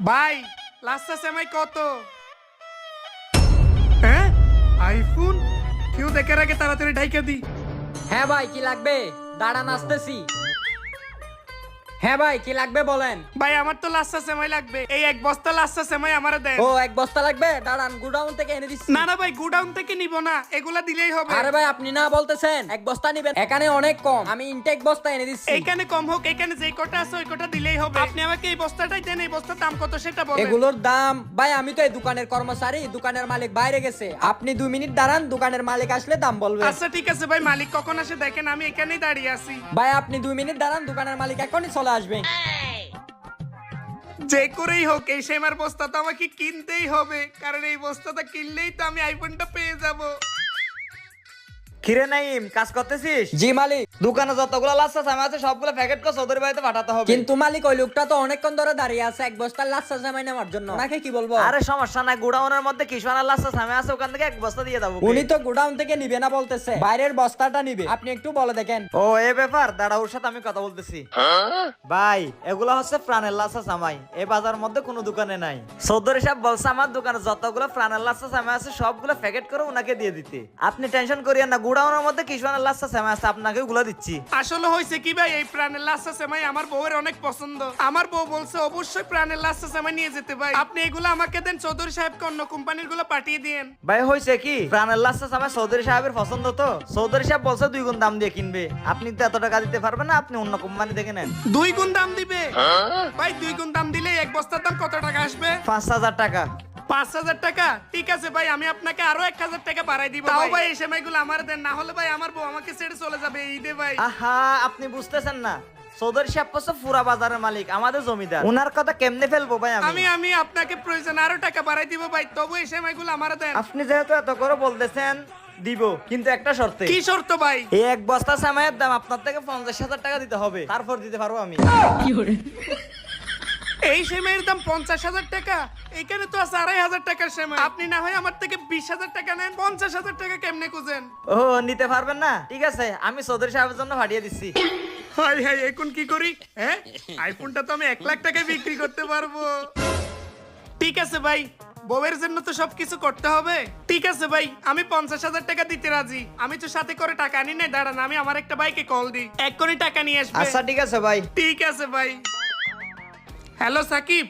ভাই লাস্ট সেমাই কত? হ্যাঁ আইফোন, কেউ দেখার আগে তাড়াতাড়ি ঢাইকা দি। হ্যাঁ ভাই কি লাগবে? দাঁড়ান আসতেছি। হ্যাঁ ভাই কি লাগবে বলেন। ভাই আমার তো লাস্ট সেমাই লাগবে, এই এক বস্তা লাস্ট সেমাই আমারে দেন। ও এক বস্তা লাগবে, দাঁড়ান গুডাউন থেকে এনে দিচ্ছি। না না ভাই গোডাউন থেকে নিব না, এগুলা দিলেই হবে। আরে ভাই আপনি না বলতেছেন এক বস্তা নিবেন, এখানে অনেক কম, আমি ইনটেক বস্তা এনে দিচ্ছি। এইখানে কম হোক, এখানে যে কটা আছে ওই কটা দিলেই হবে। আপনি আমাকে এই বস্তাটাই দেন, এই বস্তার দাম কত সেটা বলেন। এগুলোর দাম ভাই, আমি তো এই দোকানের কর্মচারী, দোকানের মালিক বাইরে গেছে, আপনি 2 মিনিট দাঁড়ান, দোকানের মালিক আসলে দাম বলবে। আচ্ছা ঠিক আছে ভাই, মালিক কখন আসে দেখেন, আমি এখানেই দাঁড়িয়ে আছি। ভাই আপনি 2 মিনিট দাঁড়ান, দোকানের মালিক এখনই চলে আসবে। যে করেই হোক এই সেমার বস্তা তো আমাকে কিনতেই হবে, কারণ এই বস্তাটা কিনলেই তো আমি আইফোনটা পেয়ে যাব। কিরে নাইম, কাজ করতেছিস? জি মালিক। দোকানে যতগুলো লাচ্ছা সামা আছে সবগুলো প্যাকেট করে চৌধুরী বাড়িতে পাঠাতে হবে। কিন্তু মালিক ওই লোকটা তো অনেকক্ষণ ধরে দাঁড়িয়ে আছে এক বস্তার লাচ্ছা জামাই নেওয়ার জন্য, ওনাকে কি বলবো? আরে সমস্যা নাই, গোডাউনের মধ্যে কিষানের লাচ্ছা সামা আছে, ওখান থেকে এক বস্তা দিয়ে দেবো। উনি তো গোডাউন থেকে নিবে না বলতেছে, বাইরের বস্তাটা নিবে, আপনি একটু বলে দেখেন। ও এই ব্যাপার, দাঁড়া ওর সাথে আমি কথা বলতেছি। ভাই এগুলো হচ্ছে প্রাণের লাচ্ছা সামাই, এই বাজার মধ্যে কোনো দোকানে নাই। চৌধুরী সাহেব বলছে আমার দোকানে যতগুলো প্রাণের লাচ্ছা সামা আছে সবগুলো প্যাকেট করে ওনাকে দিয়ে দিতে। আপনি টেনশন করিয়েন না, গোডাউনের মধ্যে কিষানের লাচ্ছা সামা আছে, আপনাকে ওগুলো দিচ্ছি। আসলে হয়েছে কি ভাই, এই প্রাণের লাচ্ছা সেমাই আমার বউয়ের অনেক পছন্দ। আমার বউ বলছে অবশ্যই প্রাণের লাচ্ছা সেমাই নিয়ে যেতে ভাই। আপনি এগুলো আমাকে দেন, চৌধুরী সাহেবকে অন্য কোম্পানির গুলো পাঠিয়ে দিয়েন। ভাই হয়েছে কি, প্রাণের লাচ্ছা সামা চৌধুরী সাহেবের পছন্দ, তো চৌধুরী সাহেব বলছে 2 গুণ দাম দিয়ে কিনবে। আপনি তো এত টাকা দিতে পারবেন না, আপনি অন্য কোম্পানি দেখে নেন। 2 গুণ দাম দিবে? ভাই 2 গুণ দাম দিলে এক বস্তার দাম কত টাকা আসবে? 5,000 টাকা। 5,000 টাকা? ঠিক আছে ভাই, আমি আপনাকে আরো 1,000 টাকা বাড়াই দিব। তাও ভাই এই সময়গুলো আমার দেন, না হলে ভাই আমার বউ আমাকে ছেড়ে চলে যাবে এই ঈদে ভাই। আহা, আপনি বুঝতেছেন না, চৌধুরী সাহেব হচ্ছে পুরা বাজারের মালিক, আমাদের জমিদার, ওনার কথা কেমনে ফেলবো ভাই আমি? আমি আপনাকে প্রয়োজন আরো টাকা বাড়াই দিব ভাই, তবু এই সময়গুলো আমার দেন। আপনি যেহেতু এত করে বলতেছেন দিব, কিন্তু একটা শর্তে। কি শর্ত ভাই? এই এক বস্তা সামাইয়ের দাম আপনার থেকে 50,000 টাকা দিতে হবে, তারপর দিতে পারবো আমি। এই সেমাইয়ের দাম 50,000 টাকা? এখানে তো আছে 2,500 টাকার সেমাই। আপনি না হয় আমার থেকে 20,000 টাকা নেন, 50,000 টাকা কেমনে খুঁজেন? ও নিতে পারবেন না, ঠিক আছে, আমি চৌধুরী সাহেবের জন্য পাঠিয়ে দিচ্ছি। হাই হাই, এখন কি করি? হ্যাঁ আইফোনটা তো আমি 1 লাখ টাকায় বিক্রি করতে পারবো। ঠিক আছে ভাই, বউয়ের জন্য তো সবকিছু করতে হবে। ঠিক আছে ভাই, আমি 50,000 টাকা দিতে রাজি। আমি তো সাথে করে টাকা আনি নাই, দাঁড়ান আমি আমার একটা বাইকে কল দিই, এক্ষুনি টাকা নিয়ে আসবে। আচ্ছা ঠিক আছে ভাই। ঠিক আছে ভাই। হ্যালো সাকিব,